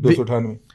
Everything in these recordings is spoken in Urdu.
298।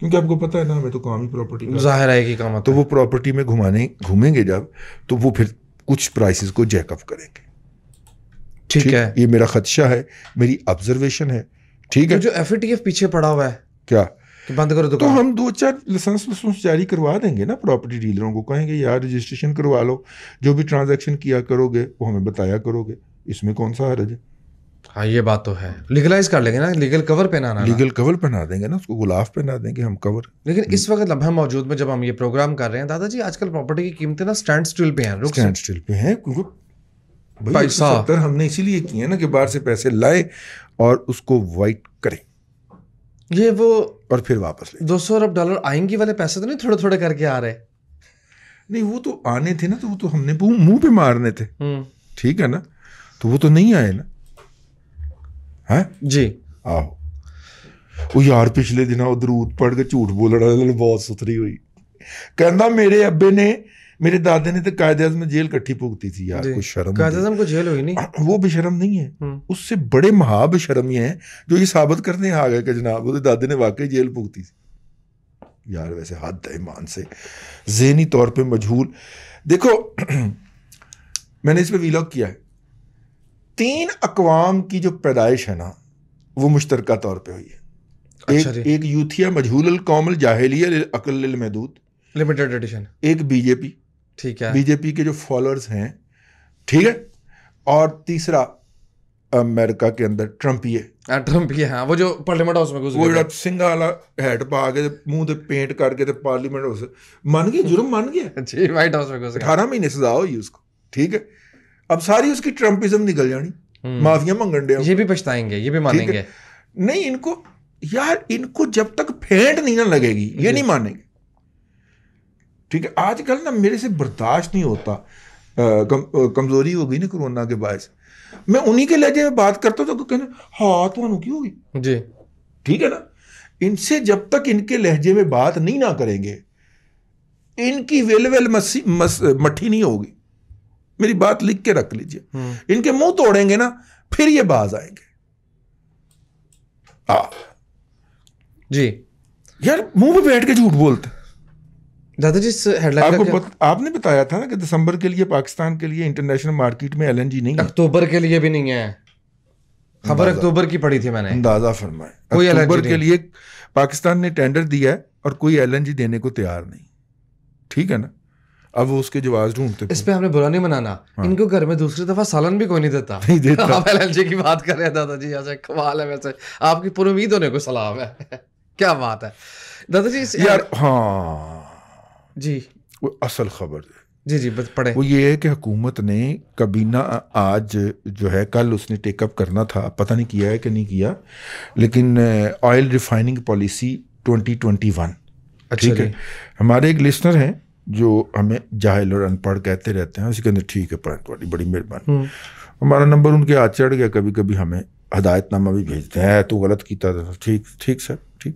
کیونکہ آپ کو پتہ ہے نا ہمیں تو کام ہی پراپرٹی کا، ظاہر ہے کہ کام تو وہ پراپرٹی میں گھومیں گے جب، تو وہ پھر کچھ پرائسز کو جیک اپ کریں گے. ٹھیک ہے. یہ میرا خدشہ ہے، میری آبزرویشن ہے. ٹھیک ہے. جو FATF پیچھے پڑا ہوا ہے کیا کہ بند کرو تو ہم 2-4 لائسنس جاری کروا دیں گے نا پراپرٹی ڈیلروں کو، کہیں گے یار رجسٹریشن کروا لو، جو بھی ٹرانزیکشن کیا کرو گے وہ ہمیں بتایا کرو گے، اس میں کون سا حرج ہے. ہاں یہ بات تو ہے، لیگلائز کر لیں گے نا، لیگل کور پہنانا، لیگل کور پہنا دیں گے نا، اس کو غلاف پہنا دیں گے ہم کور. لیکن اس وقت لمحہ موجود میں جب ہم یہ پروگرام کر رہے ہیں دادا جی، آج کل پراپرٹی کی قیمتیں نا سٹینڈ سٹل پہ ہیں، اسٹینڈ اسٹل پہ ہیں، کیونکہ پیسہ 170 ہم نے اسی لیے کیے نا کہ باہر سے پیسے لائیں اور اس کو وائٹ کریں یہ وہ اور پھر واپس لیں. $200 ارب آئیں گی والے پیسے تو نہیں تھوڑے تھوڑے کر کے آ رہے؟ نہیں وہ تو آنے تھے نا، تو وہ تو ہم نے منہ پہ مارنے تھے. ٹھیک ہے نا، تو وہ تو نہیں آئے نا. ہاں جی آہو وہ یار پچھلے دن وہ درود پڑھ کے جھوٹ بولنا بہت ستھری ہوئی، کہنا میرے ابے نے میرے دادے نے تو قائد اعظم جیل کٹھی پھونکتی تھی. یار کوئی شرم، قائد اعظم کو جیل ہوئی نہیں، وہ بے شرم نہیں ہے، اس سے بڑے مہا بے شرم یہ ہیں جو یہ ثابت کرنے آ گئے کہ جناب وہ دادے نے واقعی جیل پھونکتی تھی. یار ویسے حد ہے ایمان سے، ذہنی طور پہ مجہول. دیکھو میں نے اس پہ ویلاگ کیا ہے، 3 اقوام کی جو پیدائش ہے نا وہ مشترکہ طور پہ ہوئی ہے. ایک یوتھیا مجہول القوم الجاہلیہ للعقل للمحدود لمیٹڈ ایڈیشن، ایک بی جے پی، ٹھیک ہے، بی جے پی کے جو فالوورز ہیں، ٹھیک ہے، اور تیسرا امریکہ کے اندر ٹرمپ یہ ہاں وہ جو پارلیمنٹ ہاؤس میں وہ جڑا سنگھا والا ہیٹ پا کے منہ تے پینٹ کر کے پارلیمنٹ ہاؤس من گیا، جرم من گیا جی، وائٹ ہاؤس میں 18 مہینے سزا ہوئی اس کو. ٹھیک ہے، اب ساری اس کی ٹرمپزم نکل جانی، معافیاں منگن ڈیا. یہ بھی پچھتائیں گے، یہ بھی مانیں گے نہیں. ان کو یار ان کو جب تک پھینٹ نہیں نہ لگے گی یہ نہیں مانیں گے. ٹھیک ہے، آج کل نا میرے سے برداشت نہیں ہوتا، کمزوری ہو گئی نا کورونا کے باعث، میں انہی کے لہجے میں بات کرتا ہوں تو کہنا ہاں تو کی ہوگی جی. ٹھیک ہے نا. ان سے جب تک ان کے لہجے میں بات نہیں نہ کریں گے ان کی ویل مٹھی نہیں ہوگی. میری بات لکھ کے رکھ لیجئے، ان کے منہ توڑیں گے نا پھر یہ باز آئیں گے. جی یار منہ پہ بیٹھ کے جھوٹ بولتے. دادا جی ہیڈ لائن آپ نے بتایا تھا نا کہ دسمبر کے لیے پاکستان کے لیے انٹرنیشنل مارکیٹ میں LNG نہیں ہے، اکتوبر کے لیے بھی نہیں ہے. خبر اکتوبر کی پڑھی تھی میں نے، اندازہ فرمائے اکتوبر کے لیے پاکستان نے ٹینڈر دیا ہے اور کوئی LNG دینے کو تیار نہیں. ٹھیک ہے نا، اب وہ اس کے جواز ڈھونڈتے. اس پہ ہم نے برا نہیں منانا، ان کو گھر میں دوسری دفعہ سالن بھی کوئی نہیں دیتا. آپ LNG کی بات کر رہے ہیں دادا جی، ایسے کمال ہے. ویسے آپ کی پوری امید ہونے کو سلام ہے. کیا بات ہے دادا جی یار. ہاں جی وہ اصل خبر ہے. جی پڑھیں. وہ یہ ہے کہ حکومت نے کابینہ آج جو ہے، کل اس نے ٹیک اپ کرنا تھا، پتہ نہیں کیا ہے کہ نہیں کیا، لیکن آئل ریفائننگ پالیسی 2021. ٹھیک ہے، ہمارے ایک لسنر ہیں جو ہمیں جاہل اور ان پڑھ کہتے رہتے ہیں، اسی کے اندر ٹھیک ہے پڑھیں، بڑی مہربانی. ہمارا نمبر ان کے ہاتھ چڑھ گیا، کبھی کبھی ہمیں ہدایت نامہ بھی بھیجتے ہیں، تو غلط کیتا تھا. ٹھیک سر ٹھیک.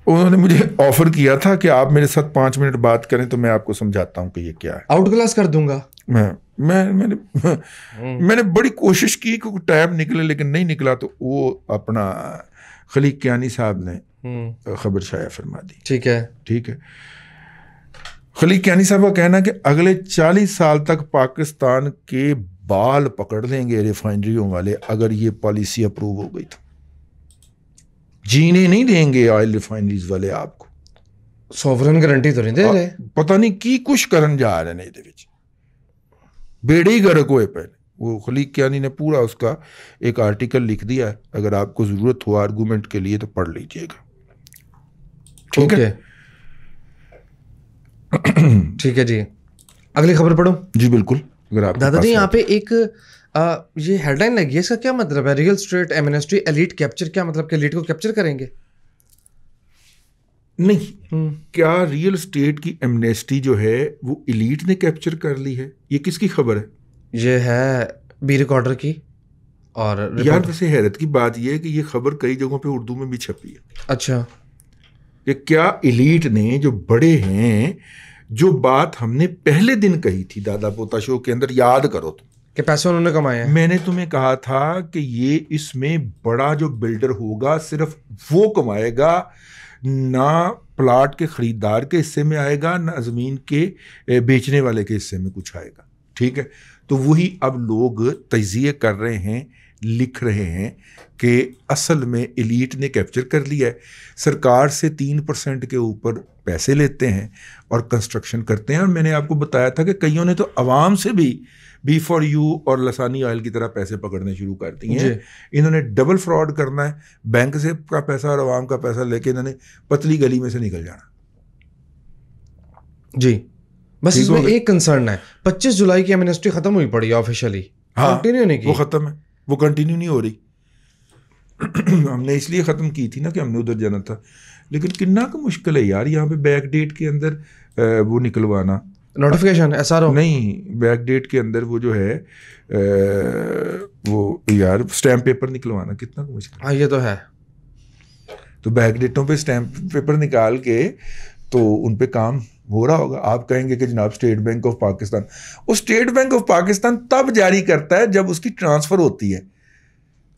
انہوں نے مجھے آفر کیا تھا کہ آپ میرے ساتھ 5 منٹ بات کریں تو میں آپ کو سمجھاتا ہوں کہ یہ کیا ہے. آؤٹ کلاس کر دوں گا. میں نے بڑی کوشش کی کہ ٹائم نکلے، لیکن نہیں نکلا. تو وہ اپنا خلیق کیانی صاحب نے خبر شائع فرما دی. ٹھیک ہے. خلیق کیانی صاحب کا کہنا کہ اگلے 40 سال تک پاکستان کے بال پکڑ لیں گے ریفائنریوں والے اگر یہ پالیسی اپروو ہو گئی تو. جینے نہیں دیں گے آئل ریفائنریز والے آپ کو. سوورن گارنٹی تو نہیں دے رہے، پتہ نہیں کی کچھ کرن جا رہے ہیں. یہ بیڑے ہی گرک ہوئے پہلے. وہ خلیق کیانی نے پورا اس کا ایک آرٹیکل لکھ دیا ہے، اگر آپ کو ضرورت ہو آرگومنٹ کے لیے تو پڑھ لیجئے گا. ٹھیک ہے جی. اگلی خبر پڑھوں؟ جی بالکل. اگر آپ دادا جی یہاں پہ ایک یہ ہیڈ لائن لگی ہے، اس کا کیا مطلب ہے؟ Real estate Amnesty elite capture, کیا مطلب کہ ایلیٹ کو کیپچر کریں گے؟ نہیں، کیا ریئل اسٹیٹ کی ایمنیسٹی جو ہے وہ ایلیٹ نے کیپچر کر لی ہے؟ یہ کس کی خبر ہے؟ یہ ہے بی ریکارڈر کی. اور یار ویسے حیرت کی بات یہ ہے کہ یہ خبر کئی جگہوں پہ اردو میں بھی چھپی ہے. اچھا، کہ کیا ایلیٹ نے جو بڑے ہیں، جو بات ہم نے پہلے دن کہی تھی دادا پوتا شو کے اندر، یاد کرو تو، کہ پیسے انہوں نے کمائے ہیں. میں نے تمہیں کہا تھا کہ یہ اس میں بڑا جو بلڈر ہوگا صرف وہ کمائے گا نہ پلاٹ کے خریدار کے حصے میں آئے گا، نہ زمین کے بیچنے والے کے حصے میں کچھ آئے گا. ٹھیک ہے، تو وہی اب لوگ تجزیے کر رہے ہیں، لکھ رہے ہیں کہ اصل میں ایلیٹ نے کیپچر کر لیا ہے. سرکار سے 3% کے اوپر پیسے لیتے ہیں اور کنسٹرکشن کرتے ہیں. اور میں نے آپ کو بتایا تھا کہ کئیوں نے تو عوام سے بھی B4U اور لسانی آئل کی طرح پیسے پکڑنے شروع کر دیے ہیں. انہوں نے ڈبل فراڈ کرنا ہے، بینک سے کا پیسہ اور عوام کا پیسہ لے کے انہوں نے پتلی گلی میں سے نکل جانا. جی بس اس میں ایک کنسرن ہے، 25 جولائی کی ایمنسٹی ختم ہوئی پڑی ہے آفیشیلی. ہاں کنٹینیو نہیں کی، وہ ختم ہے، وہ کنٹینیو نہیں ہو رہی. ہم نے اس لیے ختم کی تھی نا کہ ہم نے ادھر جانا تھا. لیکن کتنا کا مشکل ہے یار یہاں پہ بیک ڈیٹ کے اندر وہ نکلوانا، نوٹیفیکیشن SRO نہیں، بیک ڈیٹ کے اندر وہ جو ہے وہ یار اسٹیمپ پیپر نکلوانا کتنا کا مشکل. ہاں یہ تو ہے. تو بیک ڈیٹوں پہ اسٹیمپ پیپر نکال کے تو ان پہ کام ہو رہا ہوگا. آپ کہیں گے کہ جناب اسٹیٹ بینک آف پاکستان، وہ اسٹیٹ بینک آف پاکستان تب جاری کرتا ہے جب اس کی ٹرانسفر ہوتی ہے،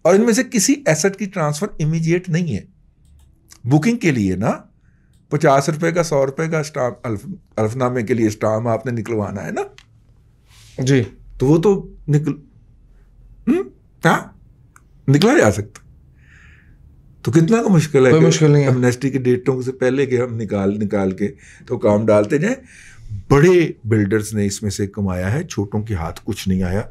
اور ان میں سے کسی ایسٹ کی ٹرانسفر امیجیٹ نہیں ہے. بکنگ کے لیے نا 50 روپے کا 100 روپے کا اسٹامپ، الف نامے کے لیے اسٹامپ آپ نے نکلوانا ہے نا جی، تو وہ تو نکلا جا سکتا. تو کتنا کا مشکل ہے، کوئی مشکل نہیں ہے. ایمنسٹی کی ڈیٹوں سے پہلے کہ ہم نکال کے تو کام ڈالتے جائیں. بڑے بلڈرز نے اس میں سے کمایا ہے، چھوٹوں کے ہاتھ کچھ نہیں آیا.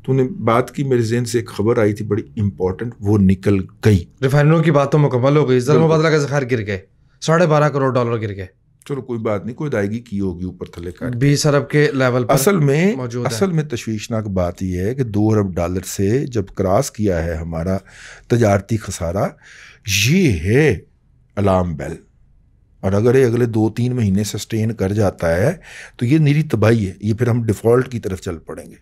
تو نے بات کی، میرے ذہن سے ایک خبر آئی تھی بڑی امپورٹنٹ، وہ نکل گئی. ریفائنروں کی بات تو مکمل ہو گئی، زر مبادلہ کا ذخائر گر گئے، $12.5 کروڑ گر گئے. چلو کوئی بات نہیں، کوئی ادائیگی کی ہوگی اوپر تھلے کا. 20 ارب کے لیول پر اصل میں تشویشناک بات یہ ہے کہ $2 ارب سے جب کراس کیا ہے ہمارا تجارتی خسارہ، یہ ہے الارم بیل. اور اگر یہ اگلے 2-3 مہینے سسٹین کر جاتا ہے تو یہ نیری تباہی ہے. یہ پھر ہم ڈیفالٹ کی طرف چل پڑیں گے.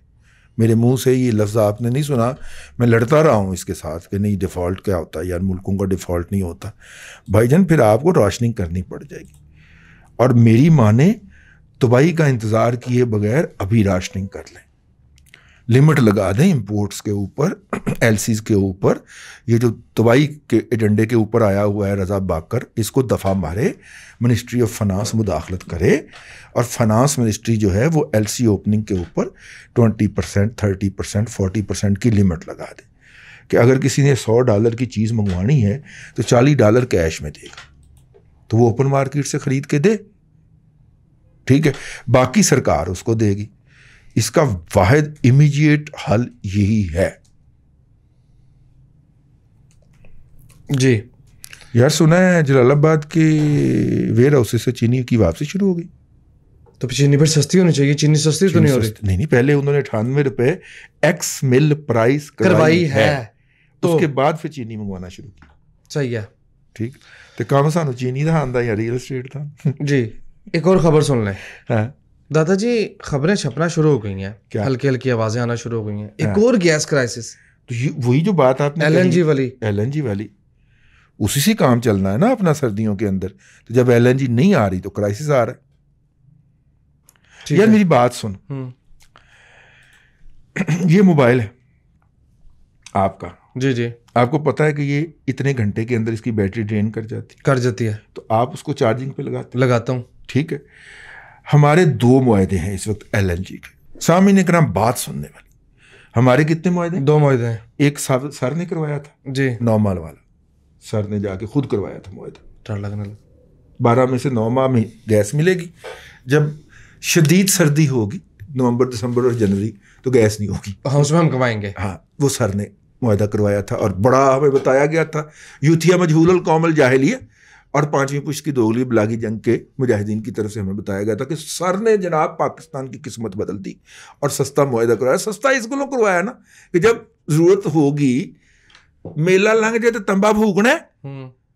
میرے منہ سے یہ لفظ آپ نے نہیں سنا، میں لڑتا رہا ہوں اس کے ساتھ کہ نہیں ڈیفالٹ کیا ہوتا ہے یار، ملکوں کا ڈیفالٹ نہیں ہوتا. بھائی جان پھر آپ کو راشننگ کرنی پڑ جائے گی، اور میری مانے تباہی کا انتظار کیے بغیر ابھی راشننگ کر لیں. لمٹ لگا دیں امپورٹس کے اوپر، LCs کے اوپر. یہ جو تباہی کے ایجنڈے کے اوپر آیا ہوا ہے رضا باکر، اس کو دفعہ مارے. منسٹری آف فنانس مداخلت کرے، اور فنانس منسٹری جو ہے وہ LC اوپننگ کے اوپر 20%، 30%، 40% کی لمٹ لگا دے کہ اگر کسی نے $100 کی چیز منگوانی ہے تو $40 کیش میں دے گا، تو وہ اوپن مارکیٹ سے خرید کے دے. ٹھیک ہے، باقی سرکار اس کو دے گی. اس کا واحد امیجیٹ حل یہی ہے. جی یار سنا ہے جلال آباد کے ویئر ہاؤسز سے چینی کی واپسی شروع ہو گئی. تو چینی پھر سستی ہونی چاہیے، چینی سستی تو نہیں ہو رہی. نہیں پہلے انہوں نے 98 روپے ایکس مل پرائز کروائی ہے، اس کے بعد پھر چینی منگوانا شروع کی. صحیح ہے. ٹھیک، تو کام سانو چینی دا آندا یا ریئل اسٹیٹ تھا. جی ایک اور خبر سن لیں. ہاں دادا جی، خبریں چھپنا شروع ہو گئی ہیں، ہلکی ہلکی آوازیں آنا شروع ہو گئی ہیں. ایک اور گیس کرائسس، تو وہی جو بات آپ نے LNG والی اسی سے کام چلنا ہے نا اپنا سردیوں کے اندر. تو جب LNG نہیں آ رہی تو کرائسس آ رہا ہے. یار میری بات سن، یہ موبائل ہے آپ کا، جی آپ کو پتا ہے کہ یہ اتنے گھنٹے کے اندر اس کی بیٹری ڈرین کر جاتی ہے، تو آپ اس کو چارجنگ پہ لگاتا ہوں. ٹھیک ہے، ہمارے 2 معاہدے ہیں اس وقت LNG کے. سامعین اکرام بات سننے والی، ہمارے کتنے معاہدے ہیں؟ 2 معاہدے ہیں. ایک سر نے کروایا تھا، جی 9 ماہ والا، سر نے جا کے خود کروایا تھا معاہدہ. 12 میں سے 9 ماہ میں گیس ملے گی. جب شدید سردی ہوگی نومبر، دسمبر اور جنوری تو گیس نہیں ہوگی. ہاں اس میں ہم کمائیں گے. ہاں وہ سر نے معاہدہ کروایا تھا، اور بڑا ہمیں بتایا گیا تھا یوتھیا مجہول القوم الجاہلیہ اور 5ویں پشت کی دوغلی بلاگی جنگ کے مجاہدین کی طرف سے ہمیں بتایا گیا تھا کہ سر نے جناب پاکستان کی قسمت بدل دی اور سستا معاہدہ کروایا. سستا اس کو کروایا نا کہ جب ضرورت ہوگی میلہ لنگ جائے تو تمبا پھونکنا ہے،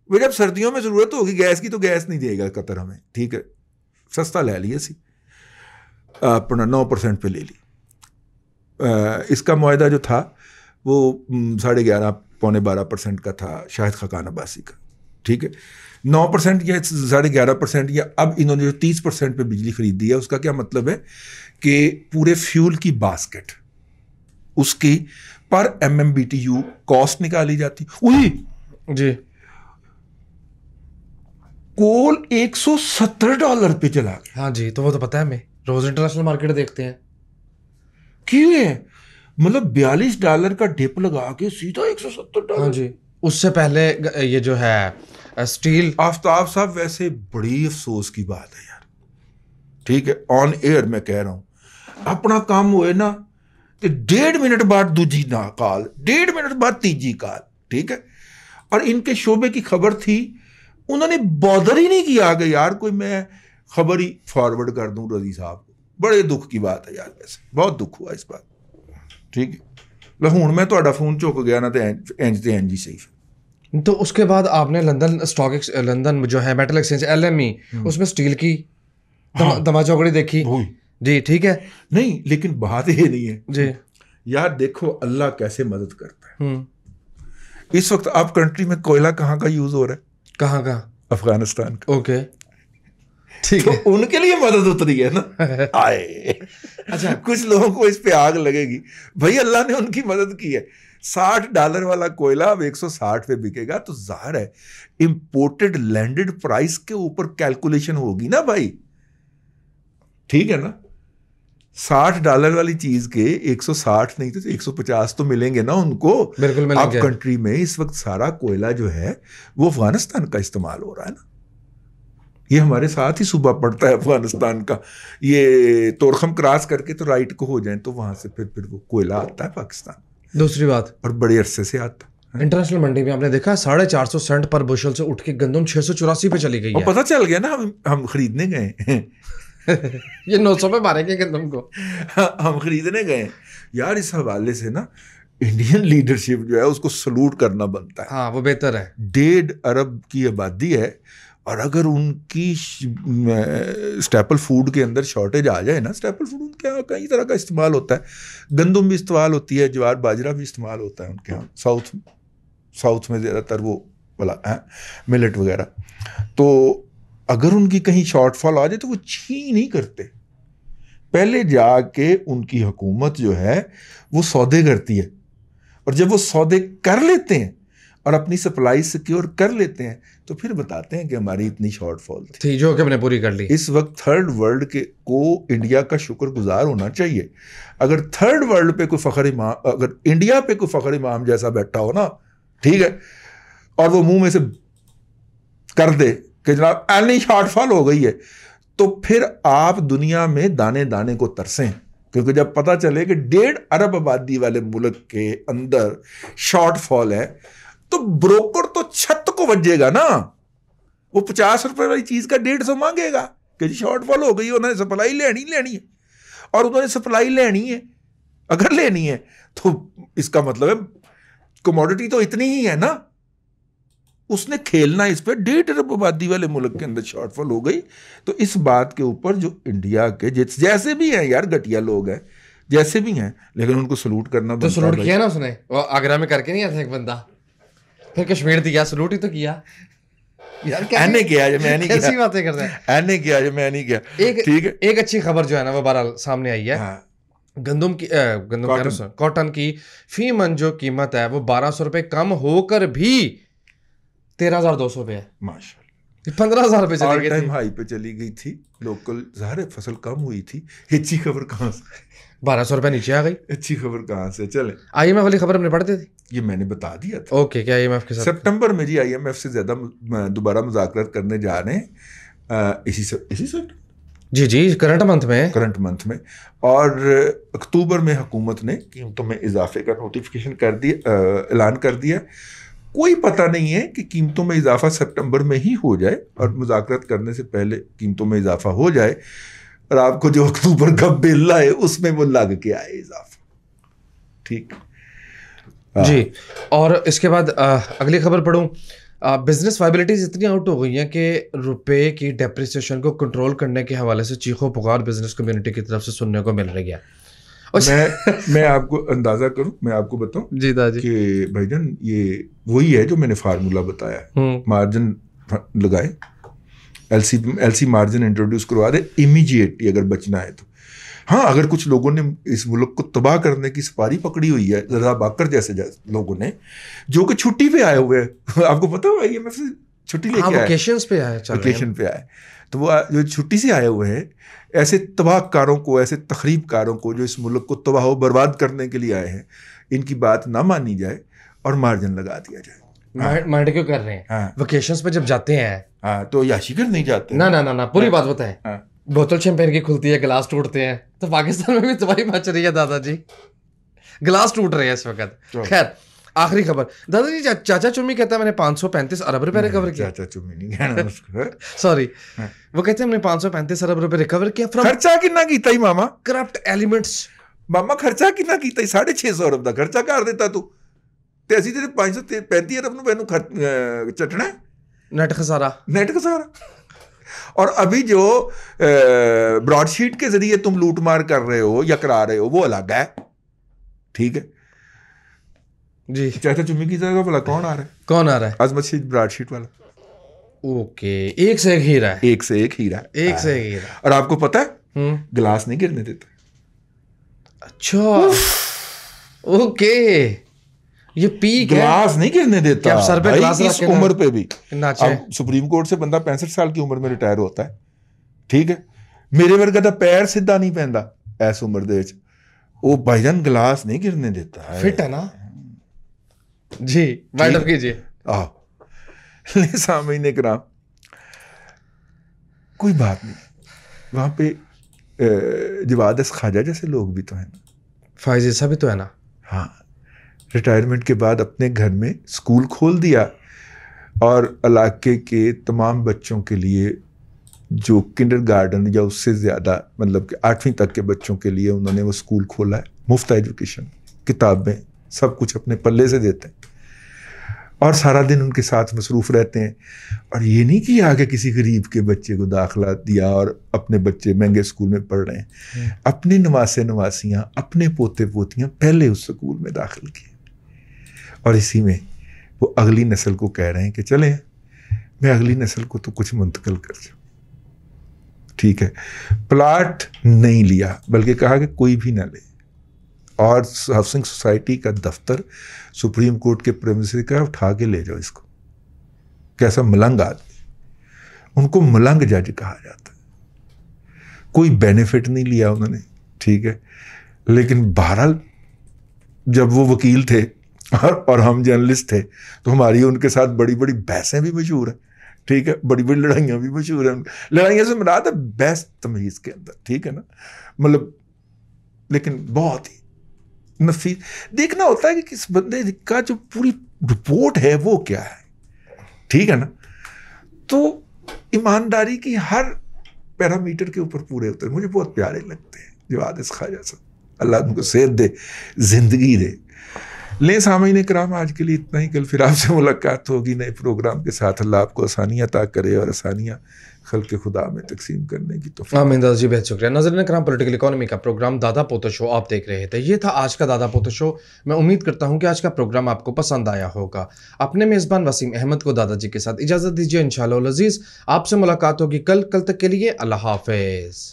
وہ جب سردیوں میں ضرورت ہوگی گیس کی تو گیس نہیں دے گا قطر ہمیں. ٹھیک ہے، سستا لے لیے سی، اپنا 9% پہ لے لی. اس کا معاہدہ جو تھا وہ 11.5 پونے 12% کا تھا شاہد خاقان عباسی کا. ٹھیک ہے، 9% یا 11.5%، یا اب انہوں نے جو 30% پہ بجلی خریدی ہے اس کا کیا مطلب ہے کہ پورے فیول کی باسکٹ اس کی پر MMBTU کاسٹ نکالی جاتی. جی کول $170 پہ چلا گیا. ہاں جی تو وہ تو پتہ ہے ہمیں, روز انٹرنیشنل مارکیٹ دیکھتے ہیں. کیوں ہے مطلب $42 کا ڈپ لگا کے سیدھا $170. ہاں جی اس سے پہلے یہ جو ہے اسٹیل. آفتاب صاحب ویسے بڑی افسوس کی بات ہے یار, ٹھیک ہے آن ایئر میں کہہ رہا ہوں, اپنا کام ہوئے نا تو 1.5 منٹ بعد دوجی کال, 1.5 منٹ بعد تیجی کال, ٹھیک ہے. اور ان کے شعبے کی خبر تھی, انہوں نے بادر ہی نہیں کیا کہ یار کوئی میں خبر ہی فارورڈ کر دوں رضی صاحب کو. بڑے دکھ کی بات ہے یار, ویسے بہت دکھ ہوا اس بات, ٹھیک ہے. ہوں میں تہاڈا فون چک گیا نا تو انج ہی صحیح. تو اس کے بعد آپ نے لندن اسٹاک لندن جو ہے میٹل ایکسچینج LME اس میں اسٹیل کی دما چوکڑی دیکھی جی, ٹھیک ہے. نہیں لیکن بات یہ نہیں ہے جی یار, دیکھو اللہ کیسے مدد کرتا ہے. اس وقت آپ کنٹری میں کوئلہ کہاں کا یوز ہو رہا ہے؟ کہاں کا؟ افغانستان کا. اوکے ٹھیک ہے, ان کے لیے مدد اتری ہے نا. آئے اچھا کچھ لوگوں کو اس پہ آگ لگے گی, بھائی اللہ نے ان کی مدد کی ہے. $60 والا کوئلہ اب 160 پہ بکے گا, تو ظاہر ہے امپورٹڈ لینڈڈ پرائس کے اوپر کیلکولیشن ہوگی نا بھائی, ٹھیک ہے نا. $60 والی چیز کے 160 نہیں تو 150 تو ملیں گے نا ان کو. بالکل ملیں اب گے. کنٹری میں اس وقت سارا کوئلہ جو ہے وہ افغانستان کا استعمال ہو رہا ہے نا. یہ ہمارے ساتھ ہی صوبہ پڑتا ہے افغانستان کا, یہ تورخم کراس کر کے تو رائٹ کو ہو جائیں تو وہاں سے پھر وہ کوئلہ آتا ہے پاکستان. دوسری بات, اور بڑے عرصے سے آتا ہے. انٹرنیشنل منڈی میں آپ نے دیکھا 450 سینٹ پر بشل سے اٹھ کے گندم 684 پہ چلی گئی ہے. اور پتہ چل گیا نا, ہم خریدنے گئے یہ 900 پہ مارے گے گندم کو, ہم خریدنے گئے یار. اس حوالے سے نا انڈین لیڈرشپ جو ہے اس کو سلوٹ کرنا بنتا ہے. ہاں وہ بہتر ہے. 1.5 ارب کی آبادی ہے, اور اگر ان کی اسٹیپل فوڈ کے اندر شارٹیج آ جائے نا, اسٹیپل فوڈ ان کے یہاں کئی طرح کا استعمال ہوتا ہے, گندم بھی استعمال ہوتی ہے, جوار باجرہ بھی استعمال ہوتا ہے ان کے یہاں, ساؤتھ میں زیادہ تر وہ والا ملٹ وغیرہ. تو اگر ان کی کہیں شارٹ فال آ جائے تو وہ چھین نہیں کرتے, پہلے جا کے ان کی حکومت جو ہے وہ سودے کرتی ہے, اور جب وہ سودے کر لیتے ہیں اور اپنی سپلائی سیکیور کر لیتے ہیں تو پھر بتاتے ہیں کہ ہماری اتنی شارٹ فال تھی جو کہ ہم نے پوری کر لی. اس وقت تھرڈ ورلڈ کے کو انڈیا کا شکر گزار ہونا چاہیے. اگر تھرڈ ورلڈ پہ کوئی فخر امام, اگر انڈیا پہ کوئی فخر امام جیسا بیٹھا ہو نا, ٹھیک ہے, اور وہ منہ میں سے کر دے کہ جناب اینی شارٹ فال ہو گئی ہے, تو پھر آپ دنیا میں دانے دانے کو ترسیں. کیونکہ جب پتہ چلے کہ 1.5 ارب آبادی والے ملک کے اندر شارٹ فال ہے تو بروکر تو چھت کو وجے گا نا, وہ $50 والی چیز کا 150 مانگے گا کہ جی شارٹ فال ہو گئی, انہوں نے سپلائی لینی ہے, اور انہوں نے سپلائی لینی ہے. اگر لینی ہے تو اس کا مطلب ہے کموڈٹی تو اتنی ہی ہے نا, اس نے کھیلنا اس پہ. 1.5 ارب آبادی والے ملک کے اندر شارٹ فال ہو گئی. تو اس بات کے اوپر جو انڈیا کے جیسے بھی ہیں یار, گٹیا لوگ ہیں جیسے بھی ہیں, لیکن ان کو سلوٹ کرنا بنتا ہے. تو سلوٹ کیا نا اس نے, وہ آگرہ میں کر کے نہیں آیا تھا ایک بندہ, پھر کشمیر دیا, سلوٹ ہی تو کیا یار. اینے کیا جو میں نہیں کیا, ایسی باتیں کرتے ہیں. اینے کیا جو میں نہیں کیا. ٹھیک ہے, ایک اچھی خبر جو ہے نا وہ بہرحال سامنے آئی ہے. گندم کی کاٹن کی فی من جو قیمت ہے وہ $1200 کم ہو کر بھی 13,200 ہے. ماشاءاللہ 15,000 پہ چلی آل گئی ٹائم تھی. ہائی پہ چلی گئی تھی. لوکل ظاہر فصل کم ہوئی تھی. اچھی خبر کہاں سے, $1200 نیچے آ گئی. اچھی خبر کہاں سے. چلے IMF والی خبر ہم نے پڑھتے تھی, یہ میں نے بتا دیا تھا. اوکے, کیا IMF کے ساتھ سپٹمبر میں جی IMF سے زیادہ دوبارہ مذاکرات کرنے جا رہے ہیں اسی سپٹمبر, جی کرنٹ منتھ میں. اور اکتوبر میں حکومت نے قیمتوں میں اضافے کا نوٹیفیکیشن کر دیا, اعلان کر دیا. کوئی پتہ نہیں ہے کہ قیمتوں میں اضافہ سپٹمبر میں ہی ہو جائے اور مذاکرات کرنے سے پہلے قیمتوں میں اضافہ ہو جائے, اور آپ کو جو اکتوبر کا بل آئے اس میں وہ لگ کے آئے اضافہ. ٹھیک جی. اور اس کے بعد اگلی خبر پڑھوں. بزنس وائبلٹیز اتنی آؤٹ ہو گئی ہیں کہ روپے کی ڈیپریسیشن کو کنٹرول کرنے کے حوالے سے چیخو پکار بزنس کمیونٹی کی طرف سے سننے کو مل رہی ہے. میں آپ کو اندازہ کروں, میں آپ کو بتاؤں جی کہ بھائی جان یہ وہی ہے جو میں نے فارمولا بتایا. مارجن لگائے, ایل سی مارجن انٹروڈیوس کروا دے امیجیٹلی اگر بچنا ہے تو. ہاں اگر کچھ لوگوں نے اس ملک کو تباہ کرنے کی سپاری پکڑی ہوئی ہے, رضا باکر جیسے لوگوں نے جو کہ چھٹی پہ آئے ہوئے ہیں, آپ کو پتا ہو IMF سے چھٹی لے کے آئے, ویکیشنز پہ آئے, ویکیشن پہ آئے, تو وہ جو چھٹی سے آئے ہوئے ہیں, ایسے تباہ کاروں کو, ایسے تخریب کاروں کو جو اس ملک کو تباہ و برباد کرنے کے لیے آئے ہیں, ان کی بات نہ مانی جائے اور مارجن لگا دیا جائے. مائنڈ کیوں کر رہے ہیں؟ ویکیشنز پہ جب جاتے ہیں ہاں تو یاشی کر نہیں جاتے. نہ پوری بات بتائیں. بوتل شیمپین کی کھلتی ہے, گلاس ٹوٹتے ہیں, تو پاکستان میں بھی تباہی مچ رہی ہے دادا جی, گلاس ٹوٹ رہے ہیں اس وقت. خیر آخری خبر دادا جی, چاچا چمی کہتا ہے میں نے 535 ارب روپے ریکور کیا. چاچا چمی نہیں کہنا اس کو, سوری, وہ کہتے ہیں ہم نے 535 ارب روپے ریکور کیا فرام خرچہ کتنا کیتا ہی ماما, کرپٹ ایلیمنٹس. ماما خرچہ کتنا کیتا ہی, 650 ارب دا خرچہ کر دیتا تو, تے اسی تیرے 535 ارب نو مینوں چٹنا ہے. نیٹ خسارہ, نیٹ خسارہ. اور ابھی جو براڈ شیٹ کے ذریعے تم لوٹ مار کر رہے ہو یا کرا رہے ہو وہ الگ ہے, ٹھیک ہے جی. چاچا چمی کی جگہ بلا کون آ رہا ہے؟ کون آ رہا ہے؟ عظمت شیٹ براڈ شیٹ والا. اوکے, ایک سے ایک ہیرا ہے, ایک سے ایک ہیرا, ایک سے ایک ہیرا. اور آپ کو پتا ہے گلاس نہیں گرنے دیتا. اچھا اوکے, یہ پیک ہے, گلاس نہیں گرنے دیتا سر پہ گلاس اس عمر پہ بھی. اب سپریم کورٹ سے بندہ 65 سال کی عمر میں ریٹائر ہوتا ہے, ٹھیک ہے, میرے ورگا دا پیر سیدھا نہیں پہندا ایس عمر دے وچ, وہ بھائی جان گلاس نہیں گرنے دیتا. فٹ ہے نا جی, وائنڈ اپ کیجیے. سامعین کرام, کوئی بات نہیں, وہاں پہ جواد اس خواجہ جیسے لوگ بھی تو ہیں نا, فائز عیسیٰ بھی تو ہے نا. ہاں, ریٹائرمنٹ کے بعد اپنے گھر میں اسکول کھول دیا اور علاقے کے تمام بچوں کے لیے جو کنڈر گارڈن یا اس سے زیادہ مطلب کہ 8ویں تک کے بچوں کے لیے انہوں نے وہ اسکول کھولا ہے. مفت ایجوکیشن, کتابیں, سب کچھ اپنے پلے سے دیتے ہیں اور سارا دن ان کے ساتھ مصروف رہتے ہیں. اور یہ نہیں کہ آگے کسی غریب کے بچے کو داخلہ دیا اور اپنے بچے مہنگے اسکول میں پڑھ رہے ہیں, اپنے نواسے نواسیاں, اپنے پوتے پوتیاں پہلے اس اسکول میں داخل کیے, اور اسی میں وہ اگلی نسل کو کہہ رہے ہیں کہ چلیں میں اگلی نسل کو تو کچھ منتقل کر جاؤں. ٹھیک ہے, پلاٹ نہیں لیا بلکہ کہا کہ کوئی بھی نہ لے, اور ہاؤسنگ سوسائٹی کا دفتر سپریم کورٹ کے پریمیسز کا اٹھا کے لے جاؤ اس کو. کیسا ملنگ آدمی, ان کو ملنگ جج کہا جاتا ہے. کوئی بینیفٹ نہیں لیا انہوں نے, ٹھیک ہے, لیکن بہرحال جب وہ وکیل تھے اور ہم جرنلسٹ تھے تو ہماری ان کے ساتھ بڑی بڑی بحثیں بھی مشہور ہیں, ٹھیک ہے, بڑی بڑی لڑائیاں بھی مشہور ہیں. لڑائیاں سے مراد ہے بحث تمیز کے اندر, ٹھیک ہے نا, مطلب لیکن بہت ہی نفیس دیکھنا ہوتا ہے کہ کس بندے کا جو پوری رپورٹ ہے وہ کیا ہے, ٹھیک ہے نا. تو ایمانداری کی ہر پیرامیٹر کے اوپر پورے ہوتے ہیں. مجھے بہت پیارے لگتے ہیں جواد اس خواجہ صاحب, اللہ ان کو صحت دے, زندگی دے. لیں سامعین کرام, آج کے لیے اتنا ہی. کل پھر آپ سے ملاقات ہوگی نئے پروگرام کے ساتھ. اللہ آپ کو آسانیاں عطا کرے اور آسانیاں خلق خدا میں تقسیم کرنے کی توفیق. آمین دادا جی, بہت شکریہ. ناظرین کرام, پولیٹیکل اکانومی کا پروگرام دادا پوتا شو آپ دیکھ رہے تھے. یہ تھا آج کا دادا پوتا شو. میں امید کرتا ہوں کہ آج کا پروگرام آپ کو پسند آیا ہوگا. اپنے میزبان وسیم احمد کو دادا جی کے ساتھ اجازت دیجیے. انشاءاللہ العزیز آپ سے ملاقات ہوگی کل تک کے لیے اللہ حافظ.